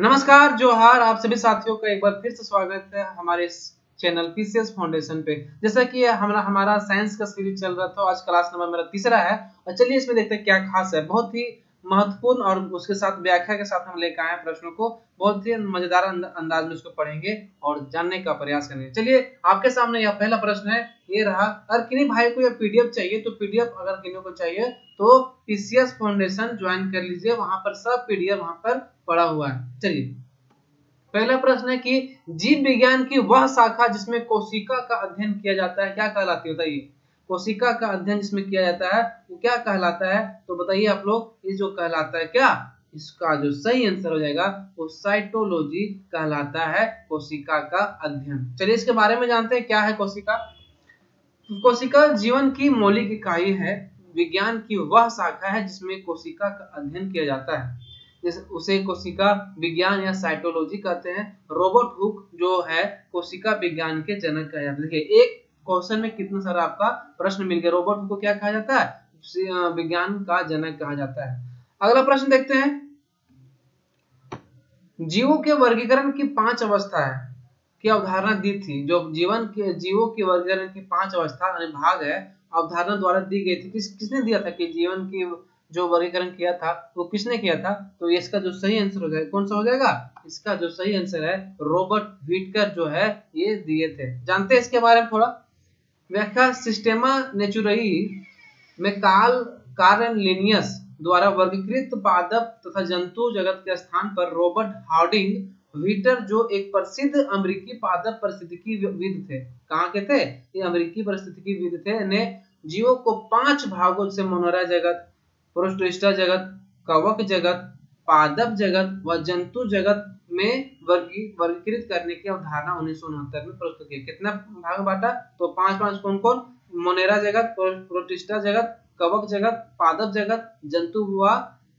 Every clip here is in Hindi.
नमस्कार, जोहार आप सभी साथियों का एक बार फिर से स्वागत है हमारे इस चैनल पीसीएस फाउंडेशन पे। जैसा कि हमारा साइंस का सीरीज चल रहा था, आज क्लास नंबर मेरा तीसरा है और चलिए इसमें देखते हैं क्या खास है। बहुत ही महत्वपूर्ण और उसके साथ व्याख्या के साथ हम लेकर आए हैं प्रश्नों को, बहुत ही मजेदार अंदाज में उसको पढ़ेंगे और जानने का प्रयास करेंगे। चलिए आपके सामने यह पहला प्रश्न है, ये रहा। अगर किन्हीं भाई को यह पीडीएफ चाहिए तो पीडीएफ अगर किन्हीं को चाहिए तो पीसीएस फाउंडेशन ज्वाइन कर लीजिए, वहां पर सब पीडीएफ वहां पर पड़ा हुआ है। चलिए पहला प्रश्न है कि जीव विज्ञान की वह शाखा जिसमें कोशिका का अध्ययन किया जाता है क्या कहलाती है, बताइए। कोशिका का अध्ययन जिसमें किया जाता है वो क्या कहलाता है, तो बताइए आप लोग, ये जो कहलाता है क्या, इसका जो सही आंसर हो जाएगा वो साइटोलॉजी कहलाता है, कोशिका का अध्ययन। चलिए इसके बारे में जानते हैं क्या है कोशिका। कोशिका जीवन की मौलिक इकाई है, विज्ञान की वह शाखा है जिसमें कोशिका का अध्ययन किया जाता है, जैसे उसे कोशिका विज्ञान या साइटोलॉजी कहते हैं। रॉबर्ट हुक जो है कोशिका विज्ञान के जनक कहा जाता है। देखिए एक क्वेश्चन में कितना सारा आपका प्रश्न मिल गया। रॉबर्ट हुक को क्या कहा जाता है, विज्ञान का जनक कहा जाता है। अगला प्रश्न देखते हैं, जीवों के वर्गीकरण की 5 अवस्था है की अवधारणा दी थी। जो जीवों के वर्गीकरण की 5 अवस्था भाग है, अवधारणा द्वारा दी गई थी। किसने दिया था कि जीवन की जो वर्गीकरण किया था वो किसने किया था, तो इसका जो सही आंसर हो जाएगा कौन सा हो जाएगा, इसका जो सही आंसर है रॉबर्ट व्हिटकर जो है ये दिए थे। जानते हैं इसके बारे में थोड़ा व्याख्या। सिस्टेमा नेचुरई में कार्ल लिनियस द्वारा वर्गीकृत पादप तथा जंतु जगत के स्थान पर रॉबर्ट हार्डिंग व्हीटर जो एक प्रसिद्ध अमेरिकी पादप पारिस्थितिकीविद थे, कहाँ के थे, ये अमेरिकी पारिस्थितिकीविद थे, ने जीवों को 5 भागों से मोनेरा जगत, प्रोटिस्टा जगत, कवक जगत, पादप जगत व जंतु जगत में वर्गीकृत करने की अवधारणा 1969 में प्रस्तुत की। कितना भाग बांटा, तो 5 कौन कौन, मोनेरा जगत, प्रोटिस्टा जगत, कवक जगत, पादप जगत, जंतु व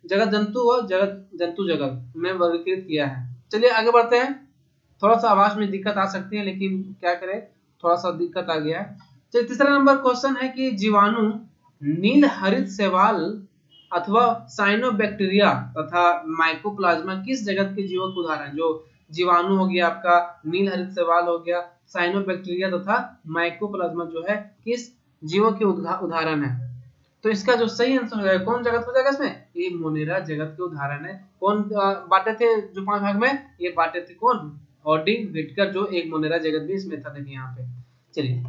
जंतु जगत में वर्गीकृत किया है। चलिए आगे बढ़ते हैं। थोड़ा सा आवाज में दिक्कत आ सकती है लेकिन क्या करें, थोड़ा सा दिक्कत आ गया है। चलिए तीसरा नंबर क्वेश्चन है कि जीवाणु नील हरित शैवाल अथवा साइनोबैक्टीरिया तथा माइकोप्लाज्मा किस जगत के जीवों के उदाहरण। जो जीवाणु हो गया आपका, नील हरित शैवाल हो गया, साइनोबैक्टीरिया तथा माइकोप्लाज्मा जो है किस जीवों के उदाहरण है, तो इसका जो सही आंसर हो जाएगा कौन जगत हो जाएगा इसमें, ये मोनेरा जगत के उदाहरण है। कौन बांटे थे जो 5 भाग में, ये बांटे थे कौन, हार्डिंग व्हिटकर जो एक मोनेरा जगत भी इसमें था। देखिए यहाँ पे चलिए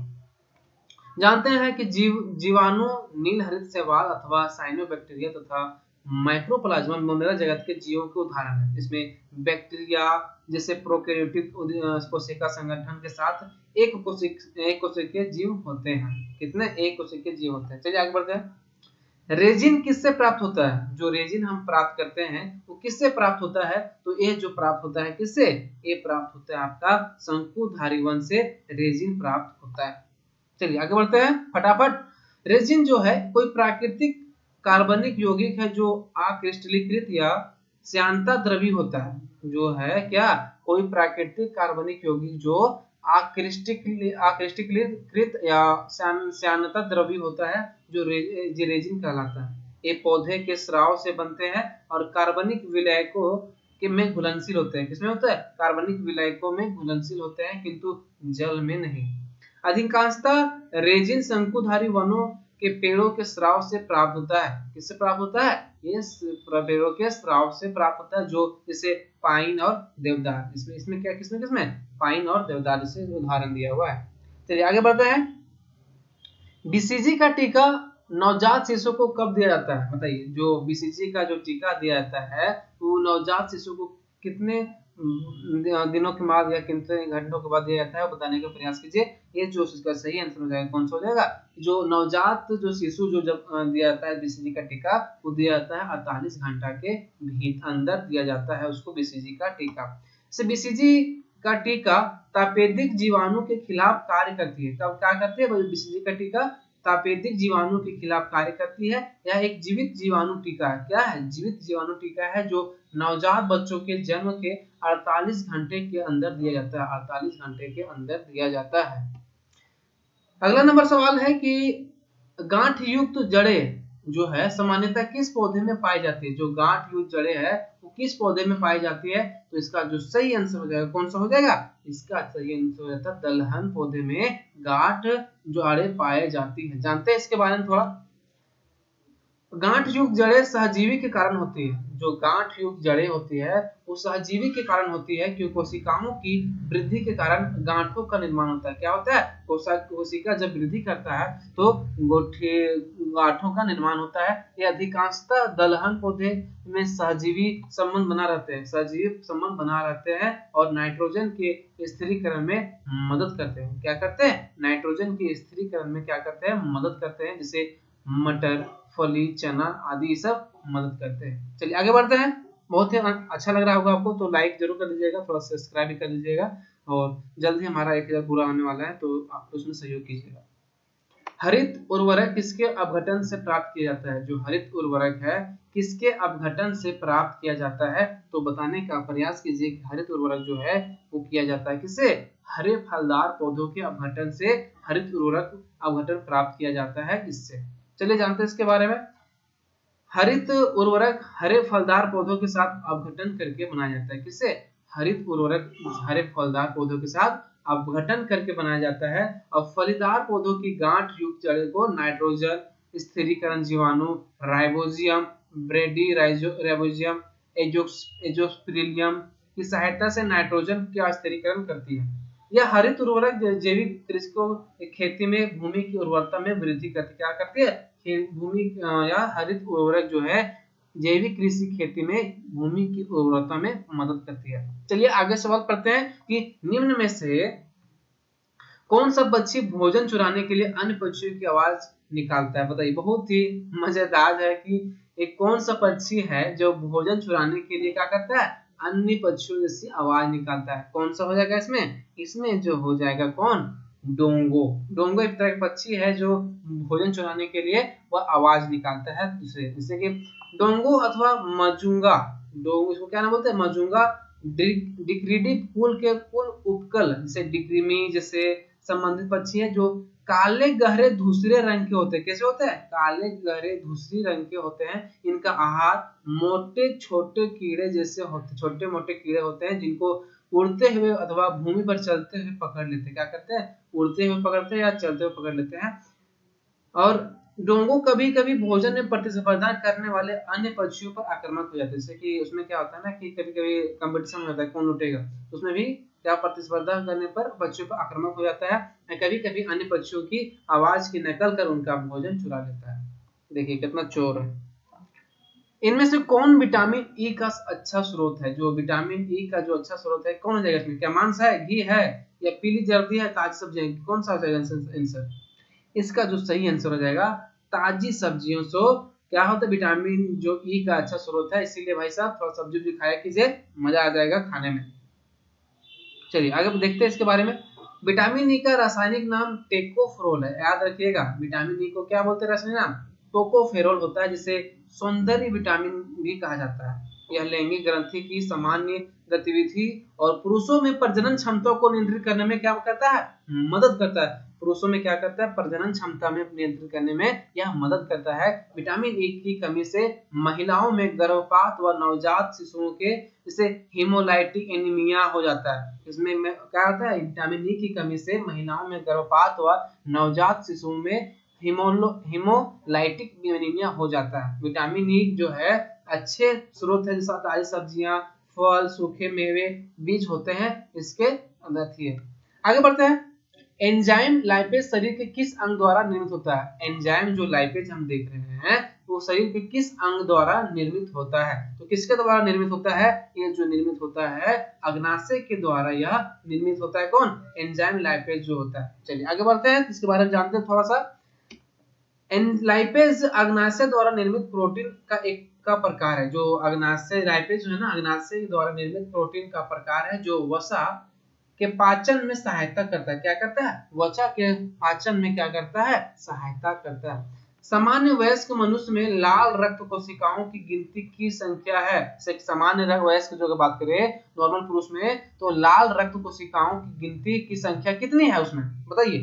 जानते हैं कि जीवाणु नील हरित शैवाल अथवा साइनोबैक्टीरिया तथा माइक्रोप्लाज्मा मोनेरा जगत के जीवों के उदाहरण है। इसमें बैक्टीरिया जैसे प्रोकैरियोटिक कोशिका संगठन के साथ एक कोशिकीय जीव होते हैं। कितने, एक कोशिकीय जीव होते हैं। चलिए आगे बढ़ते हैं। रेजिन किससे प्राप्त होता है, जो रेजिन हम प्राप्त करते हैं वो किससे प्राप्त होता है, तो ये जो प्राप्त होता है किससे, ये प्राप्त होता है आपका शंकुधारी वन से रेजिन प्राप्त होता है। चलिए आगे बढ़ते हैं फटाफट। रेजिन जो है कोई प्राकृतिक कार्बनिक यौगिक है जो अक्रिस्टलीकृत या श्यानता द्रवी होता है। जो है क्या, कोई प्राकृतिक कार्बनिक यौगिक जो अक्रिस्टलीकृत या श्यानता द्रवी होता है, जो रेजिन कहलाता है। ये पौधे के स्राव से बनते हैं और कार्बनिक विलायकों के में घुलनशील होते हैं। किसमें होता है, कार्बनिक विलायकों में घुलनशील होते हैं किंतु जल में नहीं। अधिकांशतः रेजिन शंकुधारी वनों के पेड़ों के स्राव से प्राप्त होता है। किससे प्राप्त होता है, ये पेड़ों के स्राव से प्राप्त होता है, जो जैसे पाइन और देवदार। इसमें क्या, किसमें पाइन और देवदार से उदाहरण दिया हुआ है। चलिए आगे बढ़ते हैं। बीसीजी का टीका नवजात शिशु को कब दिया जाता है, बताइए। जो बीसीजी का जो टीका दिया जाता है वो नवजात शिशु को कितने दिनों के बाद या कितने घंटों के बाद दिया जाता है, बताने का प्रयास कीजिए। ये जो इसका सही आंसर हो जाएगा कौन सा हो जाएगा, जो नवजात जो शिशु जो जब दिया जाता है बीसीजी का टीका वो दिया जाता है 48 घंटा के अंदर दिया जाता है उसको बीसीजी का टीका। से बीसीजी का टीका तापेदिक जीवाणु के खिलाफ कार्य करती है। तब क्या करती है बीसीजी का टीका, तापेदिक जीवाणु के खिलाफ कार्य करती है। यह एक जीवित जीवाणु टीका है। क्या है, जीवित जीवाणु टीका है जो नवजात बच्चों के जन्म के 48 घंटे के अंदर दिया जाता है। 48 घंटे के अंदर दिया जाता है। अगला नंबर सवाल है कि गांठ युक्त जड़ें जो है सामान्यतः किस पौधे में पाई जाती है? जो गांठ युक्त जड़ें है वो किस पौधे में पाई जाती है? तो इसका जो सही आंसर हो जाएगा कौन सा हो जाएगा? इसका सही आंसर हो जाता है दलहन पौधे में गांठ जड़ें पाए जाती है। जानते हैं इसके बारे में थोड़ा? गांठ युक्त जड़ें सहजीवी के कारण होती है। जो गांठ युक्त जड़ें होती है वो सहजीवी के कारण होती है, क्योंकि कोशिकाओं की वृद्धि के कारण गांठों का निर्माण होता है। क्या होता है? कोशिका जब वृद्धि करता है तो गांठों का निर्माण होता है। ये अधिकांशतः दलहन पौधे में सहजीवी संबंध बना रहते हैं, सहजीवी संबंध बना रहते हैं और नाइट्रोजन के स्थिरीकरण में मदद करते हैं। क्या करते हैं? नाइट्रोजन के स्थिरीकरण में क्या करते हैं? मदद करते हैं। जैसे मटर, फली, चना आदि सब मदद करते हैं। चलिए आगे बढ़ते हैं। बहुत ही अच्छा लग रहा होगा आपको तो लाइक जरूर कर दीजिएगा, थोड़ा सब्सक्राइब भी कर दीजिएगा और जल्द ही हमारा 1000 पूरा होने वाला है तो आप उसमें सहयोग कीजिएगा। हरित उर्वरक किसके अपघटन से प्राप्त किया जाता है? जो हरित उर्वरक है किसके अपघटन से प्राप्त किया जाता है? तो बताने का प्रयास कीजिए कि हरित उर्वरक जो है वो किया जाता है किससे? हरे फलदार पौधों के अपघटन से हरित उर्वरक अपघटन प्राप्त किया जाता है। इससे चलिए जानते हैं इसके बारे में। हरित उर्वरक हरे फलदार पौधों के साथ अपघटन करके बनाया जाता है। किससे? हरित उर्वरक हरे फलदार पौधों के साथ अपघटन करके बनाया जाता है और फलीदार पौधों की गांठ युक्त जड़ों को नाइट्रोजन स्थिरीकरण जीवाणु राइबोजियम, ब्रेडीराइबोजियम, एजोस्पिरिलियम की सहायता से नाइट्रोजन का स्थिरीकरण करती है। यह हरित उर्वरक जैविक कृषि खेती में भूमि की उर्वरता में वृद्धि करती क्या करती है? भूमि या हरित उर्वरक जो है जैविक कृषि खेती में भूमि की उर्वरता में मदद करती है। चलिए आगे सवाल पढ़ते हैं कि निम्न में से कौन सा पक्षी भोजन चुराने के लिए अन्य पक्षियों की आवाज निकालता है? बताइए। बहुत ही मजेदार है कि एक कौन सा पक्षी है जो भोजन चुराने के लिए क्या करता है? अन्य पक्षियों जैसी आवाज निकालता है। कौन सा हो जाएगा इसमें? इसमें जो हो जाएगा कौन? डोंगो। डोंगो एक तरह का पक्षी है जो भोजन चुराने के लिए वह आवाज निकालता है दूसरे, जैसे कि डोंगो अथवा मजूंगा। डोंगो इसको क्या नाम बोलते हैं? मजूंगा डिक्रीडी कुल के कुल उपकल जैसे डिक्रीमी जैसे संबंधित पक्षी है जो काले गहरे धूसरे रंग के होते हैं। कैसे होते हैं? काले गहरे धूसरी रंग के होते हैं। इनका आहार मोटे छोटे कीड़े जैसे होते, छोटे मोटे कीड़े होते हैं जिनको उड़ते हुए अथवा भूमि पर चलते हुए पकड़ लेते हैं। क्या करते हैं? उड़ते हुए पकड़ते हैं या चलते हुए पकड़ लेते हैं। और डोंगो कभी कभी भोजन में प्रतिस्पर्धा करने वाले अन्य पक्षियों पर आक्रामक हो जाते हैं। जैसे कि उसमें क्या होता है ना कि कभी कभी कंपटीशन होता है कौन लुटेगा, उसमें भी क्या प्रतिस्पर्धा करने पर पक्षियों पर आक्रामक हो जाता है। कभी कभी अन्य पक्षियों की आवाज की नकल कर उनका भोजन चुरा लेता है। देखिए कितना चोर है। इनमें से कौन विटामिन ई का अच्छा स्रोत है? जो विटामिन ई का जो अच्छा स्रोत है कौन हो जाएगा इसमें? क्या मांस है, घी है या पीली जर्दी है, ताजी सब्जी है? कौन सा हो जाएगा आंसर? इसका जो सही आंसर हो जाएगा ताजी सब्जियों से क्या होता है? विटामिन जो ई का अच्छा स्रोत है। इसीलिए भाई साहब थोड़ा सब्जी भी खाया कीजिए, मजा आ जाएगा खाने में। चलिए आगे देखते हैं इसके बारे में। विटामिन ई का रासायनिक नाम टेकोफेरोल है। याद रखिएगा विटामिन ई को क्या बोलते हैं रासायनिक नाम? टोकोफेरोल होता है, जिसे सौंदर्य विटामिन भी कहा जाता है। यह लैंगिक ग्रंथि की सामान्य गतिविधि और पुरुषों में प्रजनन क्षमता को नियंत्रित करने में क्या करता है? मदद करता है। पुरुषों में क्या करता है? प्रजनन क्षमता में नियंत्रित करने में यह मदद करता है। विटामिन ई की कमी से महिलाओं में गर्भपात व नवजात शिशुओं के जैसे हेमोलाइटिक एनीमिया हो जाता है। इसमें क्या होता है? विटामिन ई की कमी से महिलाओं में गर्भपात व नवजात शिशुओं में हेमोलाइटिक एनीमिया हो जाता है। विटामिन ई जो है अच्छे स्रोत है, जैसा ताजी सब्जियां, फल, सूखे मेवे, बीज होते हैं इसके अंदर। आगे बढ़ते हैं। एंजाइम लाइपेज शरीर के किस अंग द्वारा निर्मित होता है? एंजाइम जो लाइपेज हम देख रहे हैं वो शरीर के किस अंग द्वारा निर्मित होता है? तो किसके द्वारा निर्मित होता है? ये जो निर्मित होता है अग्नाशय के द्वारा यह निर्मित होता है। कौन? एंजाइम लाइपेज जो होता है। चलिए आगे बढ़ते हैं, इसके बारे में जानते हैं थोड़ा सा। लाइपेज अग्नाशय द्वारा निर्मित प्रोटीन का एक का प्रकार है। जो अग्नाशय लाइपेज है ना, अग्नाशय द्वारा निर्मित प्रोटीन का प्रकार है जो वसा के पाचन में सहायता करता है। क्या करता है? वसा के पाचन में क्या करता है? सहायता करता है। सामान्य वयस्क मनुष्य में लाल रक्त कोशिकाओं की गिनती की संख्या है। सामान्य वयस्क जो बात करें नॉर्मल पुरुष में, तो लाल रक्त कोशिकाओं की गिनती की संख्या कितनी है उसमें? बताइए।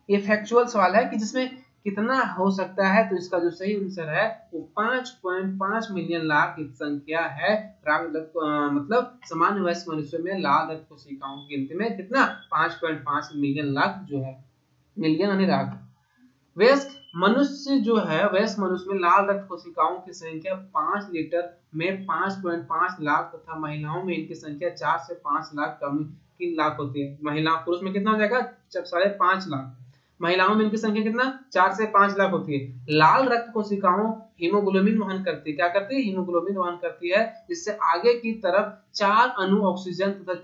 ये फैक्चुअल सवाल है कि जिसमें कितना हो सकता है, तो इसका जो सही आंसर है वो 5.5 मिलियन लाख की संख्या है। मतलब सामान्य वयस्क मनुष्य में लाल रक्त कोशिकाओं की गिनती में कितना 5.5 मिलियन लाख जो है, मिलियन यानी लाख। वयस्क मनुष्य जो है, वयस्क मनुष्य में लाल रक्त कोशिकाओं की संख्या 5 लीटर में 5.5 लाख तथा महिलाओं में इनकी संख्या 4 से 5 लाख कम की लाख होती है। महिला पुरुष में कितना हो जाएगा, 5.5 लाख, महिलाओं में इनकी संख्या कितना 4 से 5 लाख होती है। लाल रक्त कोशिकाओं हीमोग्लोबिन वहन करती है, क्या करती है, हीमोग्लोबिन वहन करती है, जिससे आगे की तरफ 4 अणु ऑक्सीजन तथा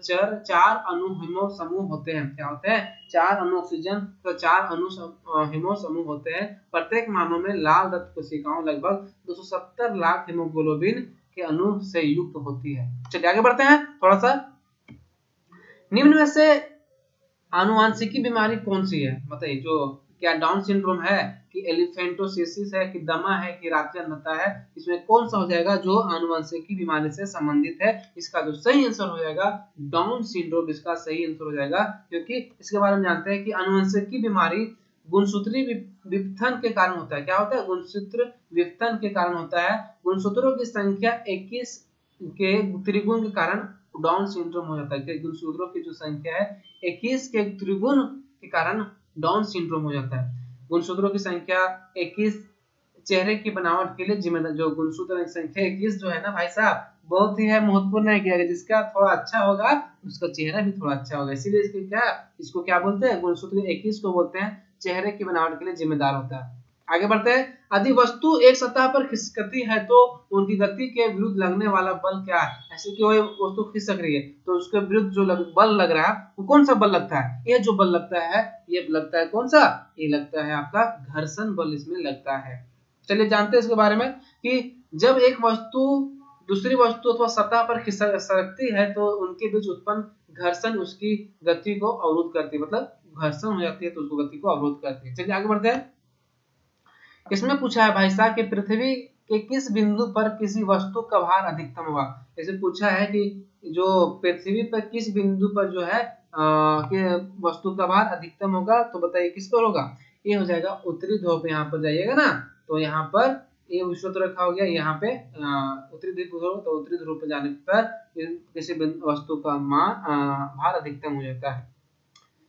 4 अणु हीमो समूह होते हैं। क्या होते हैं, 4 अणु ऑक्सीजन तथा 4 अणु हीमो समूह होते हैं। प्रत्येक मानव में लाल रक्त कोशिकाओं लगभग 270 लाख हीमोग्लोबिन के अणु से युक्त होती है। चलिए आगे बढ़ते हैं थोड़ा सा। निम्न में से आनुवांशिकी बीमारी कौन सी है, बताइए। जो क्या डाउन सिंड्रोम है कि एलिफेंटोसिस है कि दमा है कि रात्रि अंधता है, इसमें कौन सा हो जाएगा जो आनुवंशिकी बीमारी से संबंधित है। इसका जो सही आंसर हो जाएगा डाउन सिंड्रोम, इसका सही आंसर हो जाएगा, क्योंकि इसके बारे में जानते हैं कि आनुवंशिकी बीमारी गुणसूत्री विपथन के कारण होता है। क्या होता है, गुणसूत्र विपथन के कारण होता है। गुणसूत्रों की संख्या 21 के त्रिगुण के कारण डाउन सिंड्रोम हो जाता है। गुणसूत्रों की जो संख्या है 21 के त्रिगुण के कारण डाउन सिंड्रोम हो जाता है। गुणसूत्रों की संख्या 21 चेहरे की बनावट के लिए जिम्मेदार, जो गुणसूत्र की संख्या 21 जो है ना भाई साहब, बहुत ही है महत्वपूर्ण है कि जिसका थोड़ा अच्छा होगा उसका चेहरा भी थोड़ा अच्छा होगा, इसीलिए इसको क्या बोलते हैं, गुणसूत्र 21 को बोलते हैं चेहरे की बनावट के लिए जिम्मेदार होता है। आगे बढ़ते हैं। यदि वस्तु एक सतह पर खिसकती है तो उनकी गति के विरुद्ध लगने वाला बल क्या है। ऐसे कि वही वस्तु खिसक रही है तो उसके विरुद्ध जो बल लग रहा है वो कौन सा बल लगता है, ये जो बल लगता है ये लगता है कौन सा, ये लगता है आपका घर्षण बल इसमें लगता है। चलिए जानते हैं इसके बारे में कि जब एक वस्तु दूसरी वस्तु अथवा सतह पर खिसकती है तो उनके बीच उत्पन्न घर्षण उसकी गति को अवरुद्ध करती है, मतलब घर्षण हो जाती है तो उसको गति को अवरुद्ध करती है। चलिए आगे बढ़ते हैं। इसमें पूछा है भाई साहब कि पृथ्वी के किस बिंदु पर किसी वस्तु का भार अधिकतम होगा। जैसे पूछा है कि जो पृथ्वी पर किस बिंदु पर जो है कि वस्तु का भार अधिकतम होगा, तो बताइए किस पर होगा। ये हो जाएगा उत्तरी ध्रुव पे, यहाँ पर जाइएगा ना तो यहाँ पर ये विषुवत रेखा हो गया, यहाँ पे उत्तरी ध्रुव, तो उत्तरी ध्रुव पे जाने पर किसी वस्तु का भार अधिकतम हो जाता है।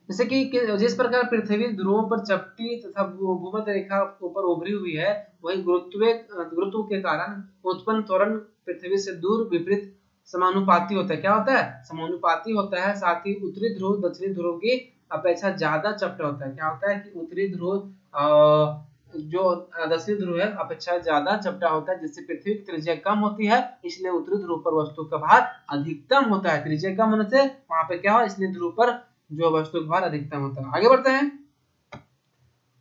जैसे कि जिस प्रकार पृथ्वी ध्रुवों पर चपटी तथा भूमध्य रेखा ऊपर उभरी हुई है, वही गुरुत्व के कारण उत्पन्न त्वरण पृथ्वी से दूर विपरीत समानुपाती होता है। क्या होता है, समानुपाती होता है। साथ ही उत्तरी ध्रुव दक्षिणी ध्रुव की अपेक्षा ज्यादा चपटा होता है। क्या होता है कि उत्तरी ध्रुव जो दक्षिणी ध्रुव है अपेक्षा ज्यादा चपटा होता है, जिससे पृथ्वी की त्रिज्या कम होती है, इसलिए उत्तरी ध्रुव पर वस्तु का भार अधिकतम होता है। त्रिज्या कम होने से वहां पे क्या हो, इसलिए ध्रुव पर जो वस्तु का भार अधिकतम होता है। आगे बढ़ते हैं।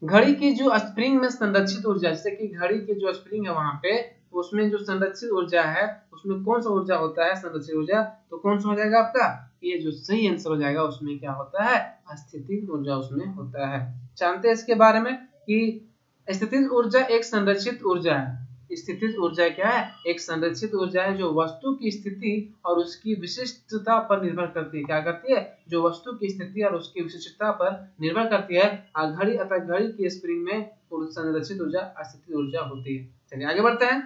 घड़ी की जो स्प्रिंग में संरक्षित ऊर्जा, जैसे कि घड़ी की जो स्प्रिंग है वहां पे उसमें जो संरक्षित ऊर्जा है उसमें कौन सा ऊर्जा होता है, संरक्षित ऊर्जा, तो कौन सा हो जाएगा आपका, ये जो सही आंसर हो जाएगा उसमें क्या होता है, स्थितिज ऊर्जा उसमें होता है। जानते हैं इसके बारे में कि स्थितिज ऊर्जा एक संरक्षित ऊर्जा है। स्थितिज ऊर्जा क्या है, एक संरक्षित ऊर्जा है जो वस्तु की स्थिति और उसकी विशिष्टता पर निर्भर करती है। क्या करती है, जो वस्तु की स्थिति और उसकी विशिष्टता पर निर्भर करती है। घड़ी अथवा घड़ी की स्प्रिंग में संरक्षित ऊर्जा स्थितिज ऊर्जा होती है। चलिए आगे बढ़ते हैं।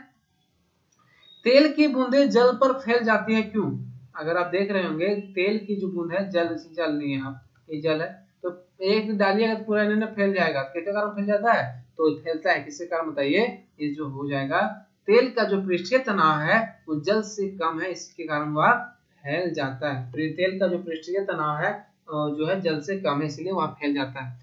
तेल की बूंदें जल पर फैल जाती है क्यों। अगर आप देख रहे होंगे तेल की जो बूंद है, जल नहीं है, आप ये जल है तो एक डालिएगा तो पूरा इन्हें फैल जाएगा। किसके कारण फैल जाता है, तो फैलता है किसके कारण बताइए, ये जो हो जाएगा तेल का जो पृष्ठीय तनाव है वो जल से कम है, इसके कारण वह फैल जाता है। तेल का जो पृष्ठीय तनाव है जो है जल से कम है, इसलिए वह फैल जाता है।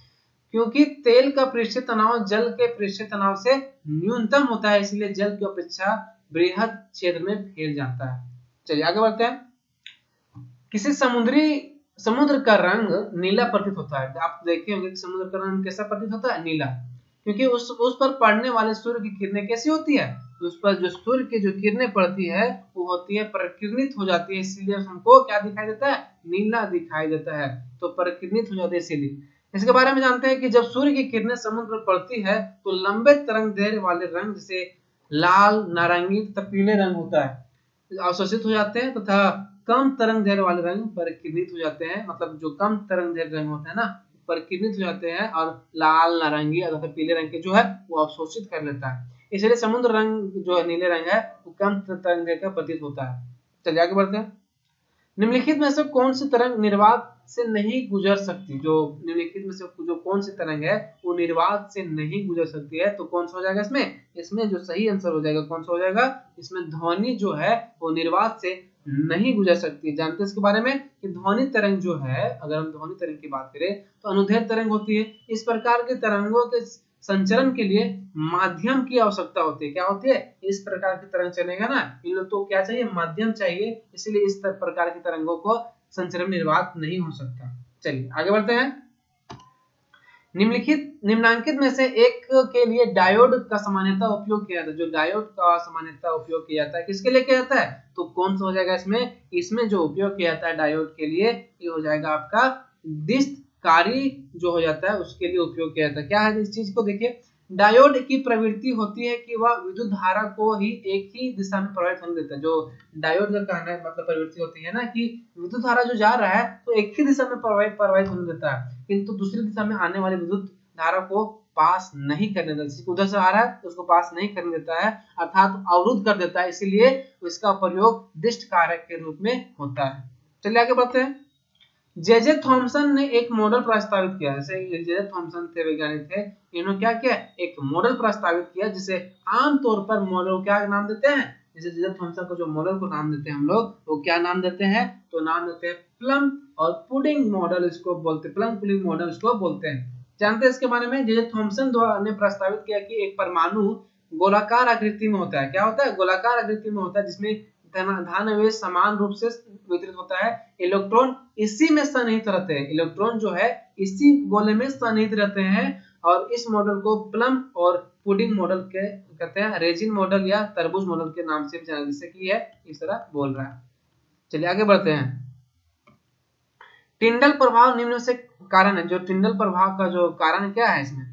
क्योंकि तेल का पृष्ठीय तनाव जल के पृष्ठीय तनाव से न्यूनतम होता है, इसलिए जल की अपेक्षा बृहद क्षेत्र में फैल जाता है। चलिए आगे बढ़ते हैं। किसी समुद्र का रंग नीला प्रतीत होता है। आप देखे होंगे कि समुद्र का रंग कैसा प्रतीत होता है, नीला, क्योंकि उस पर पड़ने वाले सूर्य की किरणें कैसी होती है, उस पर जो सूर्य की जो किरणें पड़ती है वो होती है परिकिरणित हो जाती है, इसीलिए हमको क्या दिखाई देता है, नीला दिखाई देता है। तो परिकिरणित हो जाती है इसीलिए। इसके बारे में जानते हैं कि जब सूर्य की किरणें समुद्र पर पड़ती है तो लंबे तरंग दैर्घ्य वाले रंग जैसे लाल, नारंगी तथा पीले रंग होता है अवशोषित हो जाते हैं, तथा कम तरंग दैर्घ्य वाले रंग परिकिरणित हो जाते हैं। मतलब जो कम तरंग दैर्घ्य रंग होता है ना परिकीर्णित हो जाते हैं और लाल, नारंगी अथवा पीले रंग के जो है वो अवशोषित कर लेता है। इसलिए समुद्र रंग जो नीले रंग है वो कम तरंग का प्रतीत होता है। चलिए आगे बढ़ते हैं। निम्नलिखित में से कौन सी तरंग निर्वात से नहीं गुजर सकती? जो निम्नलिखित में से जो कौन सी तरंग है वो निर्वात से नहीं गुजर सकती है, तो कौन सा हो जाएगा इसमें? इसमें जो सही आंसर हो जाएगा कौन सा हो जाएगा? इसमें ध्वनि जो है वो निर्वात से नहीं गुजर सकती। जानते हैं इसके बारे में कि ध्वनि तरंग जो है, अगर हम ध्वनि तरंग की बात करें तो अनुदैर्घ्य तरंग होती है। इस प्रकार के तरंगों के संचरण के लिए माध्यम की आवश्यकता होती है। क्या होती है? इस प्रकार की तरंग चलेगा ना, इन लोग तो क्या चाहिए? माध्यम चाहिए। इसलिए इस प्रकार की तरंगों को संचरण निर्वात नहीं हो सकता। चलिए आगे बढ़ते हैं। निम्नांकित में से एक के लिए डायोड का सामान्यतः उपयोग किया जाता है। जो डायोड का सामान्यतः उपयोग किया जाता है किसके लिए किया जाता है? तो कौन सा हो जाएगा इसमें? इसमें जो उपयोग किया जाता है डायोड के लिए ये हो जाएगा आपका दिष्टकारी जो हो जाता है उसके लिए उपयोग किया जाता है। क्या है इस चीज को देखिए, डायोड की प्रवृत्ति होती है कि वह विद्युत धारा को ही एक ही दिशा में प्रवाहित होने देता है। जो डायोड का कहना है मतलब प्रवृत्ति होती है ना कि विद्युत धारा जो जा रहा है तो एक ही दिशा में प्रवाहित होने देता है, किंतु दूसरी दिशा में आने वाली विद्युत धारा को पास नहीं करने देता। उधर से आ रहा है तो उसको पास नहीं करने देता है, अर्थात अवरुद्ध कर देता है। इसीलिए इसका प्रयोग दिष्ट कारक के रूप में होता है। चलिए आगे बढ़ते हैं। जे थॉमसन ने एक मॉडल प्रस्तावित किया। जैसे जे थॉमसन थे, वैज्ञानिक थे, इन्होंने क्या किया? एक मॉडल प्रस्तावित किया जिसे आमतौर पर मॉडल क्या नाम देते हैं? जैसे जे थॉमसन को जो मॉडल को नाम देते हैं हम लोग, वो क्या नाम देते हैं? तो नाम देते हैं प्लम और पुडिंग मॉडल इसको बोलते हैं। प्लम पुडिंग मॉडल इसको बोलते हैं। जानते हैं इसके बारे में? जे थॉमसन ने प्रस्तावित किया कि एक परमाणु गोलाकार आकृति में होता है। क्या होता है? गोलाकार आकृति में होता है, जिसमें धनावेश समान रूप से वितरित होता है। इलेक्ट्रॉन इसी में सन्निहित रहते हैं। इलेक्ट्रॉन जो है इसी गोले में सन्निहित रहते हैं और इस मॉडल को प्लम और पुडिंग मॉडल के कहते हैं। रेजिन मॉडल या तरबूज मॉडल के नाम से भी जाना, जैसे कि है इस तरह बोल रहा है। चलिए आगे बढ़ते हैं। टिंडल प्रभाव निम्न से कारण है। जो टिंडल प्रभाव का जो कारण क्या है इसमें?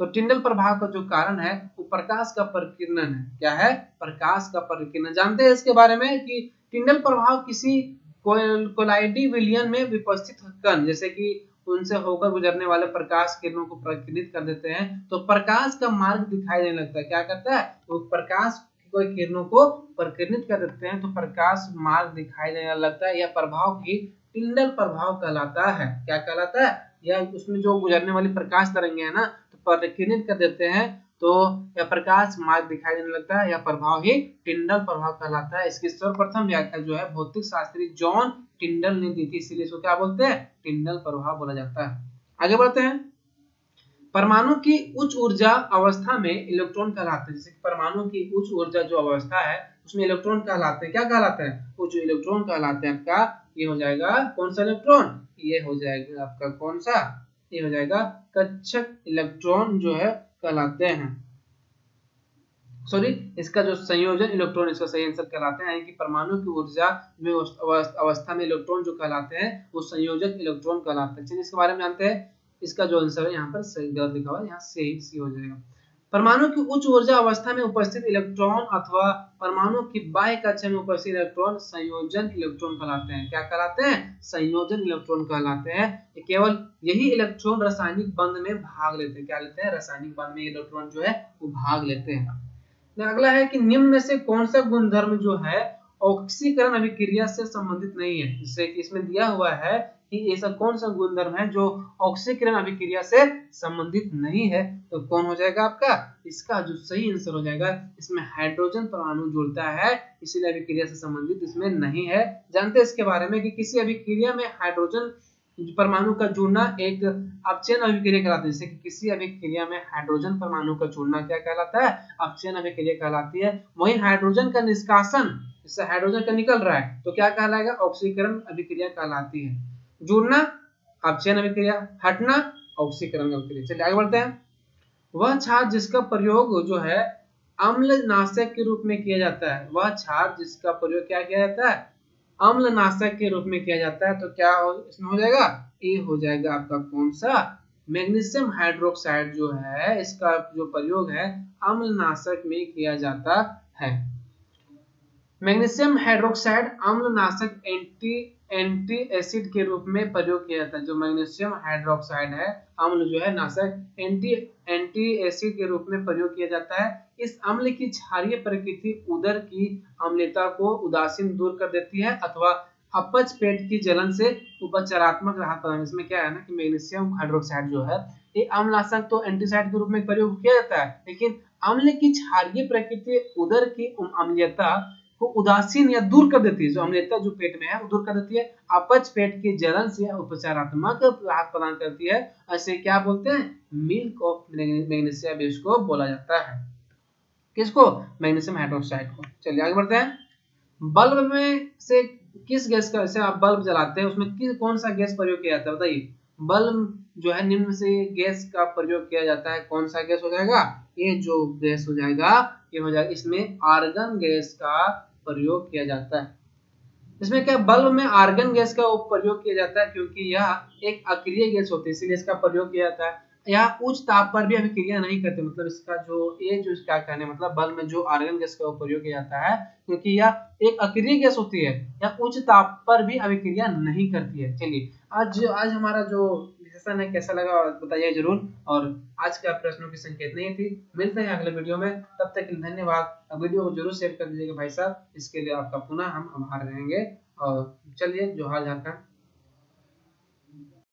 तो टिंडल प्रभाव का जो कारण है वो प्रकाश का परिकीर्णन है। क्या है? प्रकाश का परिकीर्णन। जानते हैं इसके बारे में कि टिंडल प्रभाव किसी कोलाइडी विलयन में उपस्थित कण जैसे कि उनसे होकर गुजरने वाले प्रकाश किरणों को परिकीर्णित कर देते हैं, तो प्रकाश का मार्ग दिखाई देने लगता है। क्या करता है? तो प्रकाश कोई किरणों को परिकीर्णित कर देते हैं तो प्रकाश मार्ग दिखाई देने लगता है। यह प्रभाव ही टिंडल प्रभाव कहलाता है। क्या कहलाता है? यह उसमें जो गुजरने वाली प्रकाश तरंगे है ना तो परिकीर्णित कर देते हैं तो यह प्रकाश मार्ग दिखाई देने लगता है। यह प्रभाव ही टिंडल प्रभाव कहलाता है। इसकी सर्वप्रथम व्याख्या जो है भौतिक शास्त्री जॉन टिंडल ने दी थी, इसलिए इसको क्या बोलते हैं? टिंडल प्रभाव बोला जाता है। आगे बढ़ते हैं। परमाणु की उच्च ऊर्जा अवस्था में इलेक्ट्रॉन कहलाते हैं। जैसे परमाणु की उच्च ऊर्जा जो अवस्था है उसमें इलेक्ट्रॉन कहलाते हैं। क्या कहलाते हैं? उच्च इलेक्ट्रॉन कहलाते हैं। आपका ये हो जाएगा कौन सा इलेक्ट्रॉन? ये हो जाएगा आपका कौन सा? ये हो जाएगा कक्षक इलेक्ट्रॉन जो है कहलाते हैं। सॉरी, इसका जो संयोजन इलेक्ट्रॉन इसका सही आंसर कहलाते हैं। यानी कि परमाणु की ऊर्जा में अवस्था में इलेक्ट्रॉन जो कहलाते हैं वो संयोजक इलेक्ट्रॉन कहलाते हैं। चलिए इसके बारे में जानते हैं। इसका जो आंसर है यहाँ पर सही गलत लिखा हुआ है, यहाँ सी हो जाएगा। परमाणु की उच्च ऊर्जा अवस्था में उपस्थित इलेक्ट्रॉन अथवा परमाणु की बाह्य कक्षा में उपस्थित इलेक्ट्रॉन संयोजन इलेक्ट्रॉन कहलाते हैं। क्या कहलाते हैं? संयोजन इलेक्ट्रॉन कहलाते हैं। केवल यही इलेक्ट्रॉन रासायनिक बंध में भाग लेते हैं। क्या लेते हैं? रासायनिक बंध में इलेक्ट्रॉन जो है वो भाग लेते हैं। अगला है कि निम्न में से कौन सा गुणधर्म जो है ऑक्सीकरण अभिक्रिया से संबंधित नहीं है। जैसे कि इसमें दिया हुआ है कि ऐसा कौन सा गुणधर्म है जो ऑक्सीकरण अभिक्रिया से संबंधित नहीं है, तो कौन हो जाएगा आपका? इसका जो सही आंसर हो जाएगा, इसमें हाइड्रोजन परमाणु जुड़ता है, इसीलिए अभिक्रिया से संबंधित इसमें नहीं है। जानते हैं इसके बारे में कि किसी अभिक्रिया में हाइड्रोजन परमाणु का जुड़ना एक अपचयन अभिक्रिया कहलाती है। जैसे कि किसी अभिक्रिया में हाइड्रोजन परमाणु का जुड़ना क्या कहलाता है? अपचयन अभिक्रिया कहलाती है। वहीं हाइड्रोजन का निष्कासन, जिससे हाइड्रोजन का निकल रहा है, तो क्या कहलाएगा? ऑक्सीकरण अभिक्रिया कहलाती है। जुड़ना अपचयन अभिक्रिया, हटना ऑक्सीकरण अभिक्रिया। चलिए आगे बढ़ते हैं। वह क्षार जिसका प्रयोग जो है अम्लनाशक के रूप में किया जाता है। वह क्षार जिसका प्रयोग क्या किया जाता है? अम्लनाशक के रूप में किया जाता है। तो क्या इसमें हो जाएगा? ये हो जाएगा आपका कौन सा? मैग्नीशियम हाइड्रोक्साइड जो है इसका जो प्रयोग है अम्लनाशक में किया जाता है। मैग्नीशियम हाइड्रोक्साइड अम्लनाशक एंटी एसिड के रूप में प्रयोग किया जाता है। जो मैग्नीशियम हाइड्रोक्साइड है, अम्ल जो है नाशक एंटी एसिड के रूप में प्रयोग किया जाता है। इस अम्ल की क्षारीय प्रकृति उदर की अम्लता को उदासीन दूर कर देती है अथवा अपच पेट की जलन से उपचारात्मक राहत प्रदान। इसमें क्या है ना कि मैग्नीशियम हाइड्रोक्साइड जो है ये अम्लनाशक तो एंटीसाइड के रूप में प्रयोग किया जाता है, लेकिन अम्ल की क्षारीय प्रकृति उदर की अम्लता को उदासीन या दूर कर देती है। जो अम्लता जो पेट में है वो दूर कर देती है, अपच पेट की जलन से उपचारात्मक राहत प्रदान करती है। ऐसे क्या बोलते हैं, मिल्क ऑफ मैग्नीशियम इसको बोला जाता है। किसको, मैग्नीशियम हाइड्रोक्साइड को। चलिए आगे बढ़ते हैं। बल्ब में से किस गैस का, जैसे आप बल्ब जलाते हैं उसमें कौन सा गैस प्रयोग किया जाता है बताइए। बल्ब जो है निम्न से गैस का प्रयोग किया जाता है, कौन सा गैस हो जाएगा, ये जो गैस हो जाएगा ये हो जाएगा, इसमें आर्गन गैस का प्रयोग किया जाता है। इसमें क्या, बल्ब में आर्गन गैस का प्रयोग किया जाता है क्योंकि यह एक अक्रिय गैस होती है, इसीलिए इसका प्रयोग किया जाता है। यह उच्च ताप पर भी अभिक्रिया नहीं करते, मतलब इसका जो ये जो क्या कहने मतलब बल्ब में जो आर्गन गैस का प्रयोग किया जाता है क्योंकि यह एक अक्रिय गैस होती है, यह उच्च ताप पर भी अभिक्रिया नहीं करती है। चलिए आज आज हमारा जो सेशन है कैसा लगा बताइए जरूर, और आज का प्रश्नों की संख्या इतनी ही थी। मिलते हैं अगले वीडियो में, तब तक के लिए धन्यवाद। वीडियो को जरूर शेयर कर दीजिएगा भाई साहब, इसके लिए आपका पुनः हम आभार रहेंगे। और चलिए जोहार झारखंड।